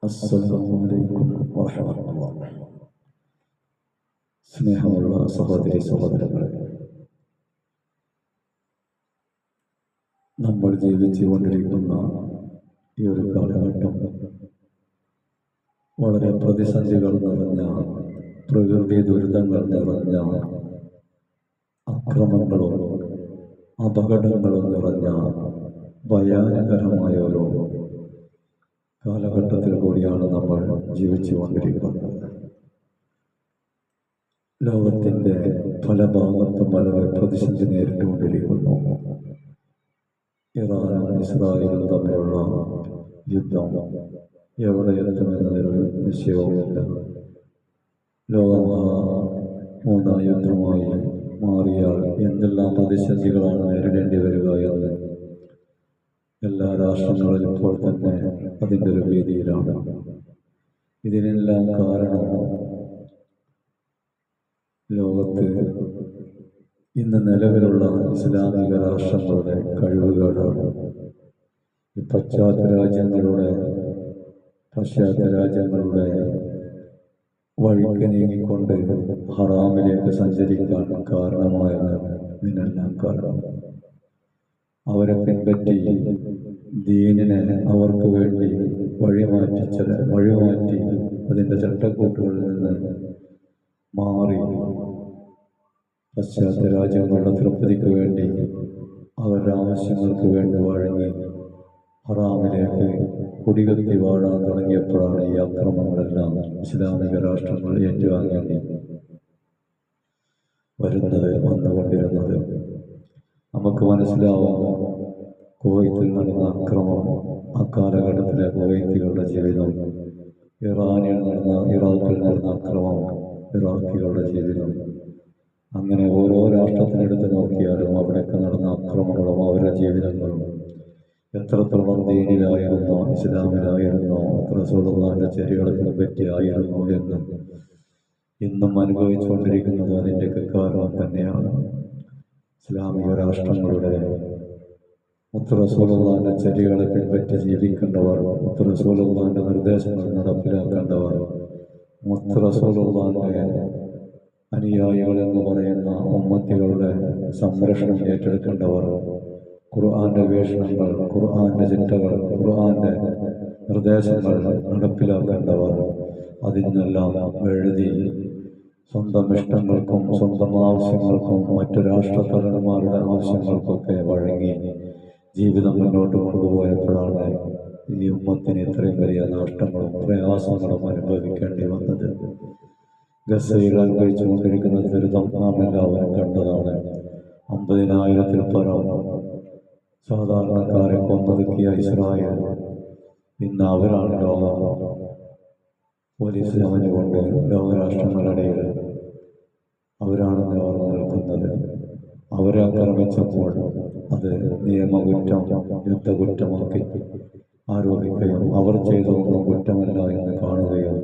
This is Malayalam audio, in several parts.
അസ്സലാമു വറഹ്മത്തുള്ളാഹി. സ്നേഹമുള്ള സഹോദരി സഹോദരങ്ങളെ, നമ്മൾ ജീവിച്ചുകൊണ്ടിരിക്കുന്ന ഈ ഒരു കാലഘട്ടം വളരെ പ്രതിസന്ധികൾ നിറഞ്ഞ, പ്രകൃതി ദുരിതങ്ങൾ നിറഞ്ഞ, അക്രമങ്ങളും അപകടങ്ങളും നിറഞ്ഞ ഭയാനകരമായ ഒരു കാലഘട്ടത്തിൽ കൂടിയാണ് നമ്മൾ ജീവിച്ചുകൊണ്ടിരിക്കുന്നത്. ലോകത്തിൻ്റെ പല ഭാഗത്തും വളരെ പ്രതിസന്ധി നേരിട്ടുകൊണ്ടിരിക്കുന്നു. ഇറാനും ഇസ്രായേലും തമ്മിലുള്ള യുദ്ധം എവിടെ എത്തുമെന്നൊരു നിശ്ചയവുമില്ല. ലോകമഹാ മൂന്നാം യുദ്ധമായി മാറിയാൽ എന്തെല്ലാം പ്രതിസന്ധികളാണ് നേരിടേണ്ടി വരിക എന്ന് എല്ലാ രാഷ്ട്രങ്ങളും ഇപ്പോൾ തന്നെ അതിൻ്റെ ഒരു വേദിയിലാണ്. ഇതിനെല്ലാം കാരണം ലോകത്ത് ഇന്ന് നിലവിലുള്ള ഇസ്ലാമിക രാഷ്ട്രങ്ങളുടെ കഴിവുകേടാണ്. ഈ പാശ്ചാത്യ രാജ്യങ്ങളുടെ വഴിക്ക് നീങ്ങിക്കൊണ്ട് ഹറാമിലേക്ക് സഞ്ചരിക്കാൻ കാരണമായത് ഇതിനെല്ലാം കാരണം അവരെ പിൻപറ്റി ദീനിനെ അവർക്ക് വേണ്ടി വഴിമാറ്റി അതിൻ്റെ ചട്ടക്കൂട്ടുകളിൽ നിന്ന് മാറി പാശ്ചാത്യ രാജ്യങ്ങളുടെ തൃപ്തിക്ക് വേണ്ടി അവരുടെ ആവശ്യങ്ങൾക്ക് വേണ്ടി വഴങ്ങി ഹറാമിലേക്ക് കുടികത്തി വാഴാൻ തുടങ്ങിയപ്പോഴാണ് ഈ അക്രമങ്ങളെല്ലാം ഇസ്ലാമിക രാഷ്ട്രങ്ങൾ ഏറ്റുവാങ്ങേണ്ടി വന്നുകൊണ്ടിരുന്നത്. നമുക്ക് മനസ്സിലാവും, കുവൈത്തിൽ നടന്ന അക്രമം, അക്കാലഘട്ടത്തിലെ കുവൈത്തികളുടെ ജീവിതം, ഇറാഖിൽ നടന്ന അക്രമം, ഇറാഖികളുടെ ജീവിതം, അങ്ങനെ ഓരോ രാഷ്ട്രത്തിനെടുത്ത് നോക്കിയാലും അവിടെയൊക്കെ നടന്ന അക്രമങ്ങളും അവരുടെ ജീവിതങ്ങളും എത്രത്തോളം ദീനിലായിരുന്നോ ഇസ്ലാമിലായിരുന്നോ റസൂലുള്ളാഹിന്റെ ചര്യകളെ പറ്റിയായിരുന്നു എന്ന് ഇന്നും അനുഭവിച്ചുകൊണ്ടിരിക്കുന്നത് അതിൻ്റെയൊക്കെ കാരണം തന്നെയാണ്. ഇസ്ലാമിക രാഷ്ട്രങ്ങളുടെ റസൂലുള്ളാഹിന്റെ ചര്യകളെ പിൻപറ്റി ജീവിക്കേണ്ടവർ, റസൂലുള്ളാഹിന്റെ നിർദ്ദേശങ്ങൾ നടപ്പിലാക്കേണ്ടവർ, റസൂലുള്ളാഹിന്റെ അനുയായികൾ എന്ന് പറയുന്ന ഉമ്മത്തികളുടെ സംരക്ഷണം ഏറ്റെടുക്കേണ്ടവർ, ഖുർആന്റെ വീക്ഷണങ്ങൾ, ഖുർആന്റെ ചിട്ടകൾ, ഖുർആന്റെ നിർദ്ദേശങ്ങൾ നടപ്പിലാക്കേണ്ടവർ, അതിനെല്ലാം എഴുതി സ്വന്തം ഇഷ്ടങ്ങൾക്കും സ്വന്തം ആവശ്യങ്ങൾക്കും മറ്റു രാഷ്ട്രത്തലവന്മാരുടെ ആവശ്യങ്ങൾക്കൊക്കെ വഴങ്ങി ജീവിതം മുന്നോട്ട് കൊണ്ടുപോയപ്പോഴാണ് ഈ ഉമ്മത്തിന് ഇത്രയും വലിയ നഷ്ടങ്ങളും പ്രയാസങ്ങളും അനുഭവിക്കേണ്ടി വന്നത്. ഗസയിൽ അനുഭവിച്ചുകൊണ്ടിരിക്കുന്ന ദുരിതം നാം എല്ലാവരും കണ്ടതാണ്. 50,000-ൽ പരം സാധാരണക്കാരെ കൊന്നൊതുക്കിയ ഇസ്രായേൽ ഇന്ന് അവരാണ് പോലീസ് ചമഞ്ഞുകൊണ്ട് ലോകരാഷ്ട്രങ്ങളിടയിൽ അവരാണ് നിവർന്നു നിൽക്കുന്നത്. അവരെ ആക്രമിച്ചപ്പോൾ അത് നിയമകുറ്റം, യുദ്ധകുറ്റമാക്കി ആരോപിക്കുകയും അവർ ചെയ്തതൊന്നും കുറ്റമല്ല എന്ന് കാണുകയും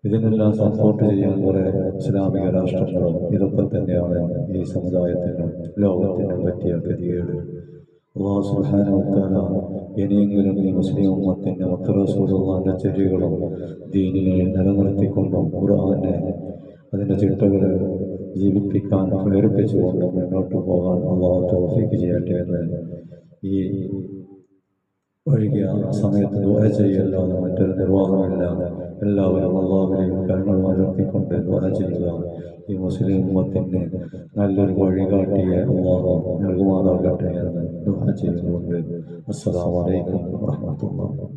ഇതിനെല്ലാം സപ്പോർട്ട് ചെയ്യാൻ കുറെ ഇസ്ലാമിക രാഷ്ട്രങ്ങളും ഇതൊക്കെ തന്നെയാണ് ഈ സമുദായത്തിനും ലോകത്തിനും പറ്റിയ ഗതികേട്. അല്ലാഹു സുബ്ഹാനഹു വ തആല ഇനിയെങ്കിലും ഈ മുസ്ലിം ഉമ്മത്തിൻ്റെ റസൂലുള്ളാഹിന്റെ ചര്യകളും ദീനിനെ നിലനിർത്തിക്കൊണ്ടും ഖുർആനെ അതിൻ്റെ ചിട്ടകൾ ജീവിപ്പിക്കാൻ പ്രേരിപ്പിച്ചുകൊണ്ടും മുന്നോട്ട് പോകാൻ അല്ലാഹു തൗഫീഖ് ചെയ്യട്ടെ എന്ന് ഈ ഒഴികെ സമയത്ത് ദുആ ചെയ്യല്ലാതെ മറ്റൊരു നിർവാഹമില്ല. എല്ലാവരും അല്ലാഹുവിലേക്ക് കരങ്ങൾ ഉയർത്തിക്കൊണ്ട് ദുആ ചെയ്യുക. ഈ മുസ്ലിം ഉമ്മത്തിന് നല്ലൊരു വഴികാട്ടിയെ അല്ലാഹു നൽകുമാറാകട്ടെ എന്ന് ദുആ ചെയ്തുകൊണ്ട് അസ്സലാമു അലൈക്കും വറഹ്മത്തുള്ളാഹി.